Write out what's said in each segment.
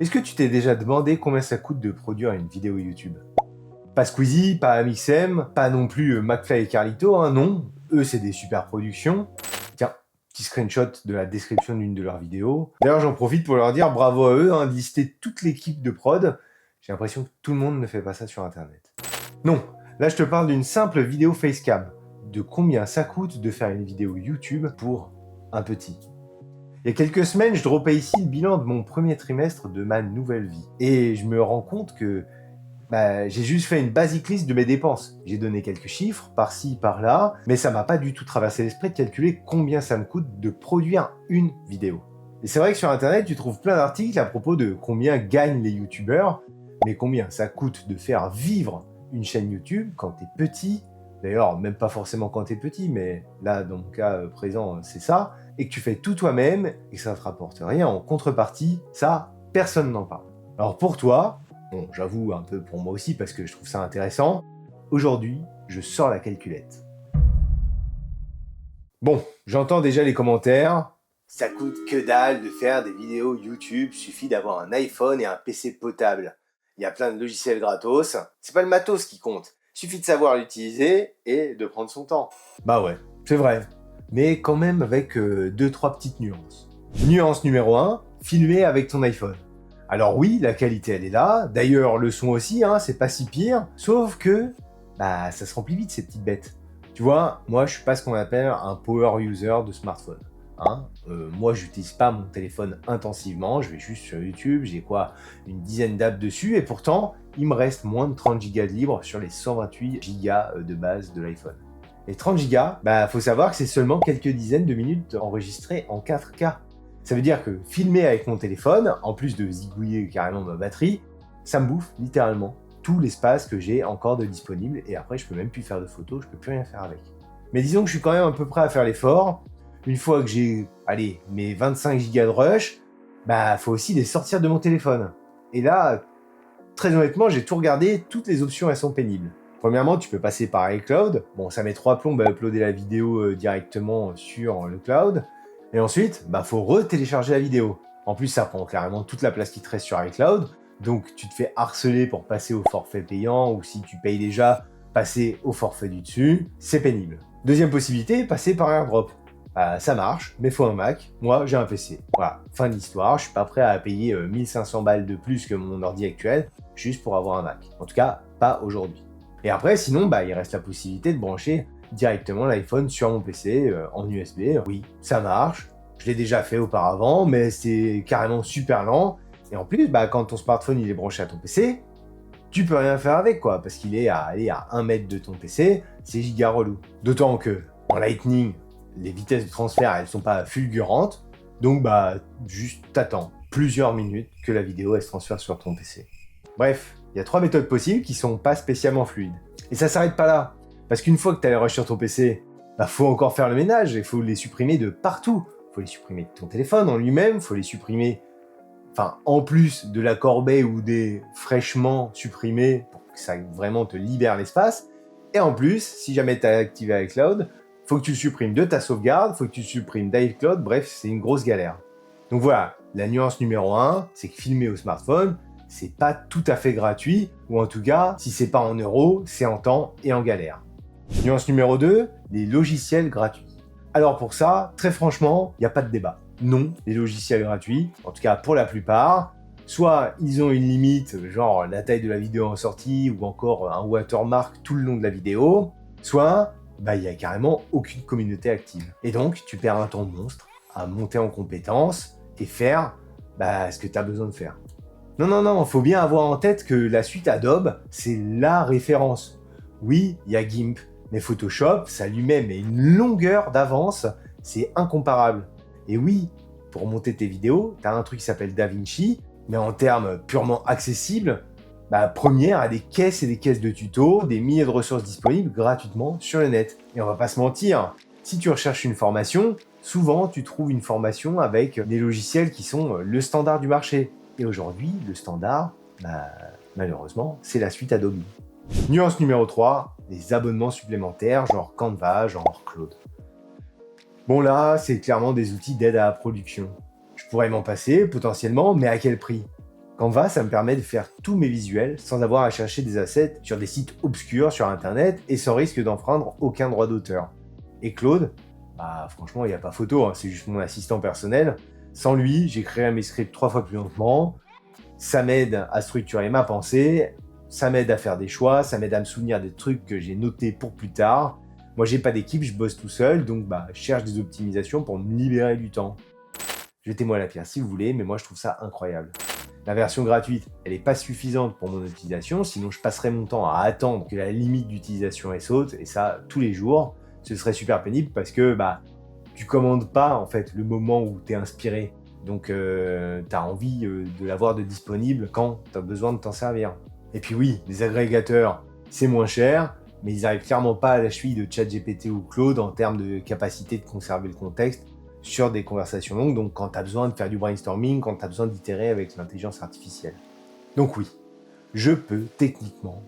Est-ce que tu t'es déjà demandé combien ça coûte de produire une vidéo YouTube? Pas Squeezie, pas Amixem, pas non plus McFly et Carlito, hein, non. Eux, c'est des super productions. Tiens, petit screenshot de la description d'une de leurs vidéos. D'ailleurs, j'en profite pour leur dire bravo à eux, hein, de lister toute l'équipe de prod. J'ai l'impression que tout le monde ne fait pas ça sur Internet. Non, là, je te parle d'une simple vidéo facecam. De combien ça coûte de faire une vidéo YouTube pour un petit. Il y a quelques semaines, je dropais ici le bilan de mon premier trimestre de ma nouvelle vie. Et je me rends compte que j'ai juste fait une basic list de mes dépenses. J'ai donné quelques chiffres, par-ci, par-là, mais ça m'a pas du tout traversé l'esprit de calculer combien ça me coûte de produire une vidéo. Et c'est vrai que sur Internet, tu trouves plein d'articles à propos de combien gagnent les youtubeurs, mais combien ça coûte de faire vivre une chaîne YouTube quand t'es petit. D'ailleurs, même pas forcément quand t'es petit, mais là, dans mon cas présent, c'est ça. Et que tu fais tout toi-même et que ça te rapporte rien en contrepartie, ça, personne n'en parle. Alors pour toi, bon, j'avoue un peu pour moi aussi parce que je trouve ça intéressant, aujourd'hui, je sors la calculette. Bon, j'entends déjà les commentaires. Ça coûte que dalle de faire des vidéos YouTube, suffit d'avoir un iPhone et un PC potable. Il y a plein de logiciels gratos, c'est pas le matos qui compte. Suffit de savoir l'utiliser et de prendre son temps. Bah ouais, c'est vrai. Mais quand même avec 2-3 petites nuances. Nuance numéro 1, filmer avec ton iPhone. Alors oui, la qualité elle est là, d'ailleurs le son aussi, hein, c'est pas si pire, sauf que ça se remplit vite ces petites bêtes. Tu vois, moi je suis pas ce qu'on appelle un power user de smartphone. Hein. Moi j'utilise pas mon téléphone intensivement, je vais juste sur YouTube, j'ai une dizaine d'apps dessus, et pourtant il me reste moins de 30 Go de libre sur les 128 Go de base de l'iPhone. Et 30 Go, faut savoir que c'est seulement quelques dizaines de minutes enregistrées en 4K. Ça veut dire que filmer avec mon téléphone, en plus de zigouiller carrément ma batterie, ça me bouffe littéralement tout l'espace que j'ai encore de disponible, et après je peux même plus faire de photos, je peux plus rien faire avec. Mais disons que je suis quand même un peu prêt à faire l'effort. Une fois que j'ai, mes 25 Go de rush, faut aussi les sortir de mon téléphone. Et là, très honnêtement, j'ai tout regardé, toutes les options elles sont pénibles. Premièrement, tu peux passer par iCloud. Bon, ça met 3 plombes à uploader la vidéo directement sur le cloud. Et ensuite, faut retélécharger la vidéo. En plus, ça prend carrément toute la place qui te reste sur iCloud. Donc, tu te fais harceler pour passer au forfait payant, ou si tu payes déjà, passer au forfait du dessus. C'est pénible. Deuxième possibilité, passer par AirDrop. Ça marche, mais faut un Mac. Moi, j'ai un PC. Voilà, fin de l'histoire. Je suis pas prêt à payer 1500 balles de plus que mon ordi actuel, juste pour avoir un Mac. En tout cas, pas aujourd'hui. Et après, sinon, il reste la possibilité de brancher directement l'iPhone sur mon PC en USB. Oui, ça marche. Je l'ai déjà fait auparavant, mais c'est carrément super lent. Et en plus, quand ton smartphone il est branché à ton PC, tu peux rien faire avec, parce qu'il est à 1 mètre de ton PC, c'est giga relou. D'autant que en Lightning, les vitesses de transfert, elles sont pas fulgurantes. Donc, juste t'attends plusieurs minutes que la vidéo elle se transfère sur ton PC. Bref, il y a 3 méthodes possibles qui sont pas spécialement fluides. Et ça s'arrête pas là. Parce qu'une fois que tu as les rushs sur ton PC, faut encore faire le ménage, il faut les supprimer de partout. Il faut les supprimer de ton téléphone en lui-même, il faut les supprimer, en plus de la corbeille ou des fraîchement supprimés pour que ça vraiment te libère l'espace. Et en plus, si jamais tu as activé iCloud, faut que tu le supprimes de ta sauvegarde, faut que tu le supprimes d'iCloud, bref, c'est une grosse galère. Donc voilà, la nuance numéro 1, c'est que filmer au smartphone, c'est pas tout à fait gratuit, ou en tout cas, si c'est pas en euros, c'est en temps et en galère. Nuance numéro 2, les logiciels gratuits. Alors pour ça, très franchement, il n'y a pas de débat. Non, les logiciels gratuits, en tout cas pour la plupart, soit ils ont une limite, genre la taille de la vidéo en sortie, ou encore un watermark tout le long de la vidéo, soit il n'y a carrément aucune communauté active. Et donc, tu perds un temps monstre à monter en compétences et faire ce que tu as besoin de faire. Non, faut bien avoir en tête que la suite Adobe, c'est la référence. Oui, il y a GIMP, mais Photoshop, ça lui-même est une longueur d'avance, c'est incomparable. Et oui, pour monter tes vidéos, tu as un truc qui s'appelle DaVinci, mais en termes purement accessibles, Premiere a des caisses et des caisses de tutos, des milliers de ressources disponibles gratuitement sur le net. Et on va pas se mentir, si tu recherches une formation, souvent tu trouves une formation avec des logiciels qui sont le standard du marché. Et aujourd'hui, le standard, malheureusement, c'est la suite Adobe. Nuance numéro 3, les abonnements supplémentaires, genre Canva, genre Claude. Bon là, c'est clairement des outils d'aide à la production. Je pourrais m'en passer, potentiellement, mais à quel prix ? Canva, ça me permet de faire tous mes visuels sans avoir à chercher des assets sur des sites obscurs sur internet et sans risque d'enfreindre aucun droit d'auteur. Et Claude, bah franchement, il n'y a pas photo, hein, c'est juste mon assistant personnel. Sans lui, j'écrirais mes scripts 3 fois plus lentement. Ça m'aide à structurer ma pensée, ça m'aide à faire des choix, ça m'aide à me souvenir des trucs que j'ai notés pour plus tard. Moi, j'ai pas d'équipe, je bosse tout seul, donc je cherche des optimisations pour me libérer du temps. Jetez-moi la pierre si vous voulez, mais moi je trouve ça incroyable. La version gratuite, elle n'est pas suffisante pour mon utilisation, sinon je passerai mon temps à attendre que la limite d'utilisation saute, et ça tous les jours. Ce serait super pénible parce que tu commandes pas en fait le moment où tu es inspiré. Donc tu as envie de l'avoir de disponible quand tu as besoin de t'en servir. Et puis oui, les agrégateurs, c'est moins cher, mais ils n'arrivent clairement pas à la cheville de ChatGPT ou Claude en termes de capacité de conserver le contexte sur des conversations longues, donc quand tu as besoin de faire du brainstorming, quand tu as besoin d'itérer avec l'intelligence artificielle. Donc oui, je peux techniquement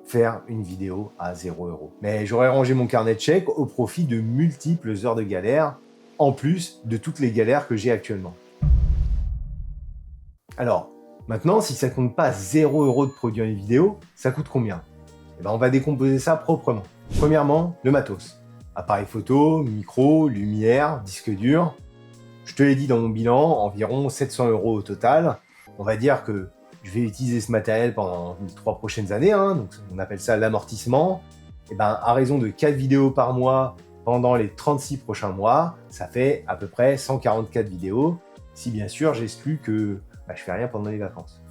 faire une vidéo à 0 €. Mais j'aurais rangé mon carnet de chèques au profit de multiples heures de galère, en plus de toutes les galères que j'ai actuellement. Alors, maintenant, si ça compte pas 0 € de produire une vidéo, ça coûte combien ? On va décomposer ça proprement. Premièrement, le matos. Appareil photo, micro, lumière, disque dur. Je te l'ai dit dans mon bilan, environ 700 € au total. On va dire que je vais utiliser ce matériel pendant les 3 prochaines années, donc on appelle ça l'amortissement. À raison de 4 vidéos par mois pendant les 36 prochains mois, ça fait à peu près 144 vidéos, si bien sûr j'exclus que je fais rien pendant les vacances.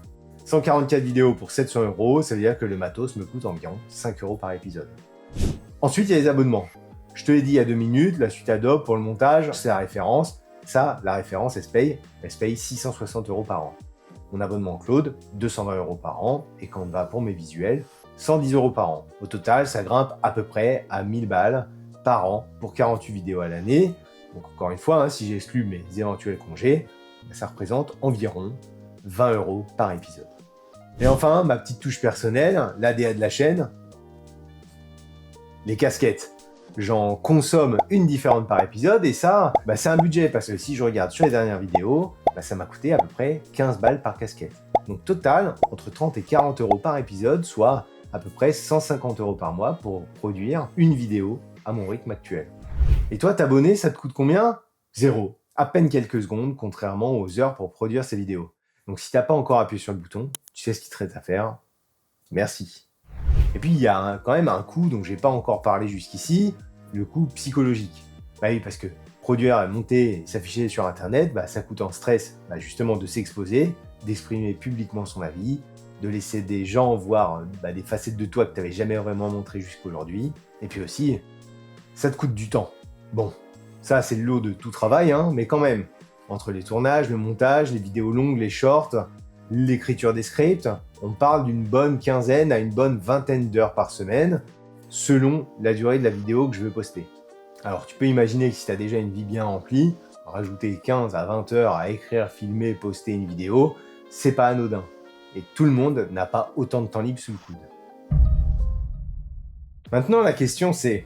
144 vidéos pour 700 €, ça veut dire que le matos me coûte environ 5 € par épisode. Ensuite, il y a les abonnements. Je te l'ai dit il y a 2 minutes, la suite Adobe pour le montage, c'est la référence. Ça, la référence, elle se paye 660 € par an. Mon abonnement Claude, 220 € par an, et Canva pour mes visuels, 110 € par an. Au total, ça grimpe à peu près à 1000 balles par an pour 48 vidéos à l'année. Donc encore une fois, si j'exclus mes éventuels congés, ça représente environ 20 € par épisode. Et enfin, ma petite touche personnelle, l'ADA de la chaîne, les casquettes. J'en consomme une différente par épisode et ça, c'est un budget parce que si je regarde sur les dernières vidéos, ça m'a coûté à peu près 15 balles par casquette. Donc total, entre 30 et 40 € par épisode, soit à peu près 150 € par mois pour produire une vidéo à mon rythme actuel. Et toi, t'abonner, ça te coûte combien ? 0. À peine quelques secondes, contrairement aux heures pour produire ces vidéos. Donc si t'as pas encore appuyé sur le bouton, tu sais ce qu'il te reste à faire. Merci. Et puis il y a quand même un coût dont j'ai pas encore parlé jusqu'ici, le coût psychologique. Oui, parce que produire, monter et s'afficher sur internet, ça coûte en stress justement de s'exposer, d'exprimer publiquement son avis, de laisser des gens voir des facettes de toi que tu n'avais jamais vraiment montrées jusqu'aujourd'hui. Et puis aussi, ça te coûte du temps. Bon, ça c'est le lot de tout travail, mais quand même, entre les tournages, le montage, les vidéos longues, les shorts, l'écriture des scripts, on parle d'une bonne quinzaine à une bonne vingtaine d'heures par semaine, selon la durée de la vidéo que je veux poster. Alors tu peux imaginer que si tu as déjà une vie bien remplie, rajouter 15 à 20 heures à écrire, filmer, poster une vidéo, c'est pas anodin. Et tout le monde n'a pas autant de temps libre sous le coude. Maintenant la question c'est,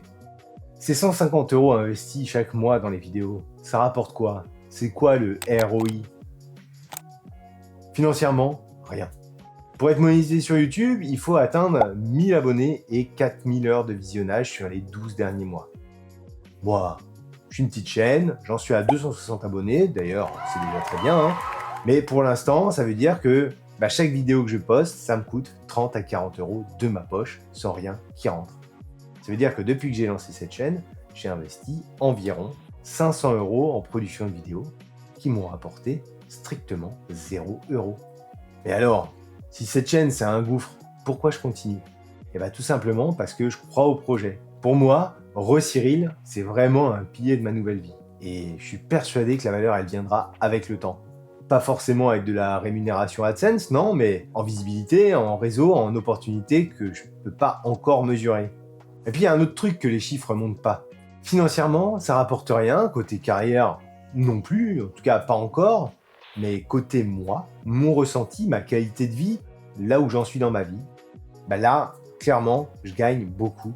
ces 150 € investis chaque mois dans les vidéos, ça rapporte quoi ? C'est quoi le ROI ? Financièrement, rien. Pour être monétisé sur YouTube, il faut atteindre 1000 abonnés et 4000 heures de visionnage sur les 12 derniers mois. Moi, je suis une petite chaîne, j'en suis à 260 abonnés, d'ailleurs c'est déjà très bien, mais pour l'instant ça veut dire que chaque vidéo que je poste, ça me coûte 30 à 40 € de ma poche, sans rien qui rentre. Ça veut dire que depuis que j'ai lancé cette chaîne, j'ai investi environ 500 € en production de vidéos qui m'ont rapporté strictement 0 €. Et alors, si cette chaîne c'est un gouffre, pourquoi je continue ? Tout simplement parce que je crois au projet. Pour moi, Cyril, c'est vraiment un pilier de ma nouvelle vie. Et je suis persuadé que la valeur, elle viendra avec le temps. Pas forcément avec de la rémunération AdSense, non, mais en visibilité, en réseau, en opportunités que je ne peux pas encore mesurer. Et puis il y a un autre truc que les chiffres ne montrent pas. Financièrement, ça rapporte rien, côté carrière non plus, en tout cas pas encore, mais côté moi, mon ressenti, ma qualité de vie, là où j'en suis dans ma vie, là, clairement, je gagne beaucoup.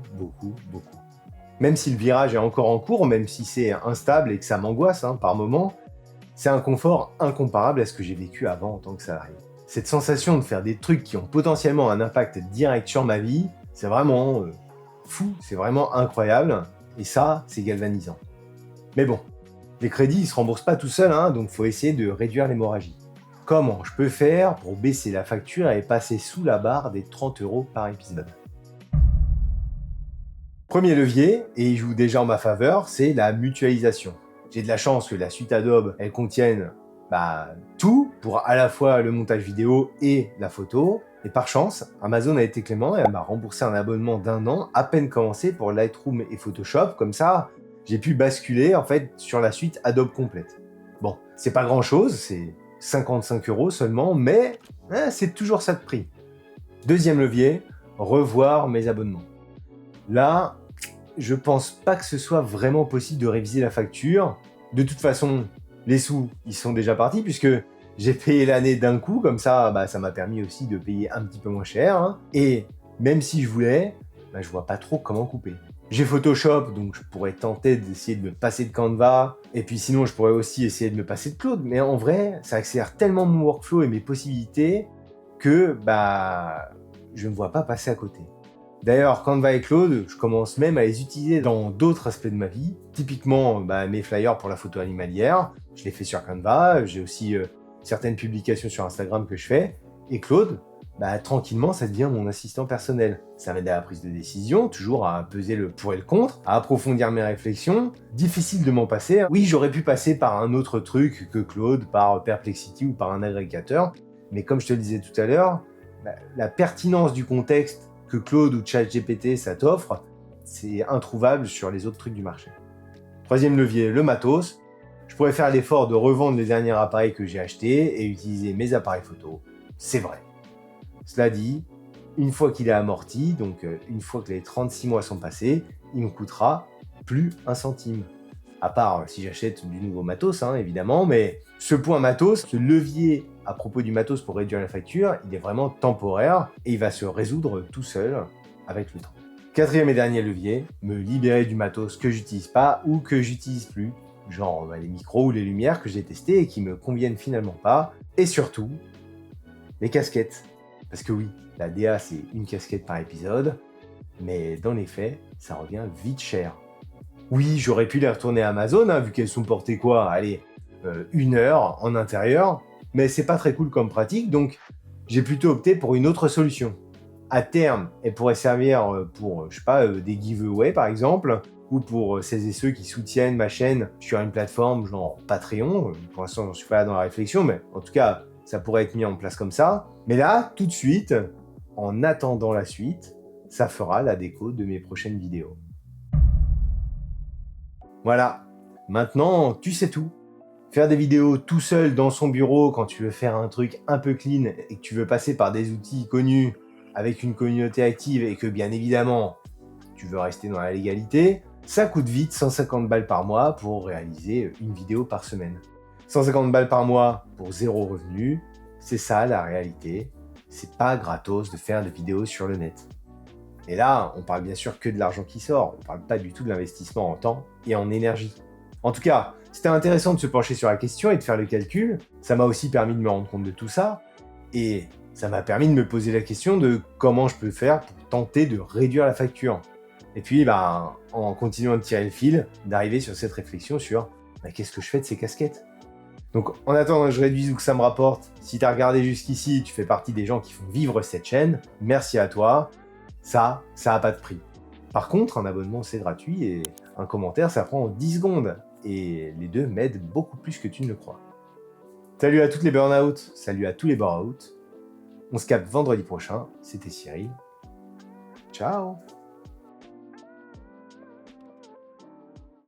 Même si le virage est encore en cours, même si c'est instable et que ça m'angoisse par moment, c'est un confort incomparable à ce que j'ai vécu avant en tant que salarié. Cette sensation de faire des trucs qui ont potentiellement un impact direct sur ma vie, c'est vraiment fou, c'est vraiment incroyable. Et ça, c'est galvanisant. Mais bon, les crédits, ils se remboursent pas tout seuls, hein, donc faut essayer de réduire l'hémorragie. Comment je peux faire pour baisser la facture et passer sous la barre des 30 € par épisode? Premier levier, et il joue déjà en ma faveur, c'est la mutualisation. J'ai de la chance que la suite Adobe, elle contienne tout pour à la fois le montage vidéo et la photo. Et par chance, Amazon a été clément et elle m'a remboursé un abonnement d'1 an à peine commencé pour Lightroom et Photoshop. Comme ça, j'ai pu basculer en fait sur la suite Adobe complète. Bon, c'est pas grand chose, c'est 55 € seulement, mais c'est toujours ça de prix. Deuxième levier, revoir mes abonnements. Là, je pense pas que ce soit vraiment possible de réviser la facture. De toute façon, les sous, ils sont déjà partis puisque j'ai payé l'année d'un coup, comme ça, ça m'a permis aussi de payer un petit peu moins cher. Hein. Et même si je voulais, je vois pas trop comment couper. J'ai Photoshop, donc je pourrais tenter d'essayer de me passer de Canva. Et puis sinon, je pourrais aussi essayer de me passer de Claude. Mais en vrai, ça accélère tellement mon workflow et mes possibilités que je ne vois pas passer à côté. D'ailleurs, Canva et Claude, je commence même à les utiliser dans d'autres aspects de ma vie. Typiquement, mes flyers pour la photo animalière, je les fais sur Canva. J'ai aussi certaines publications sur Instagram que je fais. Et Claude, tranquillement, ça devient mon assistant personnel. Ça m'aide à la prise de décision, toujours à peser le pour et le contre, à approfondir mes réflexions. Difficile de m'en passer. Oui, j'aurais pu passer par un autre truc que Claude, par Perplexity ou par un agrégateur. Mais comme je te le disais tout à l'heure, la pertinence du contexte que Claude ou ChatGPT ça t'offre, c'est introuvable sur les autres trucs du marché. Troisième levier, le matos. Je pourrais faire l'effort de revendre les derniers appareils que j'ai achetés et utiliser mes appareils photo. C'est vrai. Cela dit, une fois qu'il est amorti, donc une fois que les 36 mois sont passés, il me coûtera plus un centime. À part si j'achète du nouveau matos, évidemment, mais ce point matos, ce levier à propos du matos pour réduire la facture, il est vraiment temporaire et il va se résoudre tout seul avec le temps. Quatrième et dernier levier, me libérer du matos que j'utilise pas ou que j'utilise plus, genre les micros ou les lumières que j'ai testés et qui me conviennent finalement pas, et surtout, les casquettes. Parce que oui, la DA c'est une casquette par épisode, mais dans les faits, ça revient vite cher. Oui, j'aurais pu les retourner à Amazon, vu qu'elles sont portées quoi, 1 heure en intérieur, mais c'est pas très cool comme pratique, donc j'ai plutôt opté pour une autre solution. À terme, elle pourrait servir pour, des giveaways par exemple, ou pour celles et ceux qui soutiennent ma chaîne sur une plateforme genre Patreon. Pour l'instant, j'en suis pas là dans la réflexion, mais en tout cas, ça pourrait être mis en place comme ça. Mais là, tout de suite, en attendant la suite, ça fera la déco de mes prochaines vidéos. Voilà, maintenant tu sais tout. Faire des vidéos tout seul dans son bureau quand tu veux faire un truc un peu clean et que tu veux passer par des outils connus avec une communauté active et que bien évidemment tu veux rester dans la légalité, ça coûte vite 150 balles par mois pour réaliser une vidéo par semaine. 150 balles par mois pour 0 revenu, c'est ça la réalité. C'est pas gratos de faire des vidéos sur le net. Et là, on parle bien sûr que de l'argent qui sort, on parle pas du tout de l'investissement en temps et en énergie. En tout cas, c'était intéressant de se pencher sur la question et de faire le calcul, ça m'a aussi permis de me rendre compte de tout ça, et ça m'a permis de me poser la question de comment je peux faire pour tenter de réduire la facture. Et puis, en continuant de tirer le fil, d'arriver sur cette réflexion sur qu'est-ce que je fais de ces casquettes. Donc en attendant que je réduise ou que ça me rapporte, si tu as regardé jusqu'ici, tu fais partie des gens qui font vivre cette chaîne, merci à toi. Ça n'a pas de prix. Par contre, un abonnement, c'est gratuit et un commentaire, ça prend 10 secondes. Et les deux m'aident beaucoup plus que tu ne le crois. Salut à toutes les burn-out, salut à tous les bore-out. On se capte vendredi prochain. C'était Cyril. Ciao!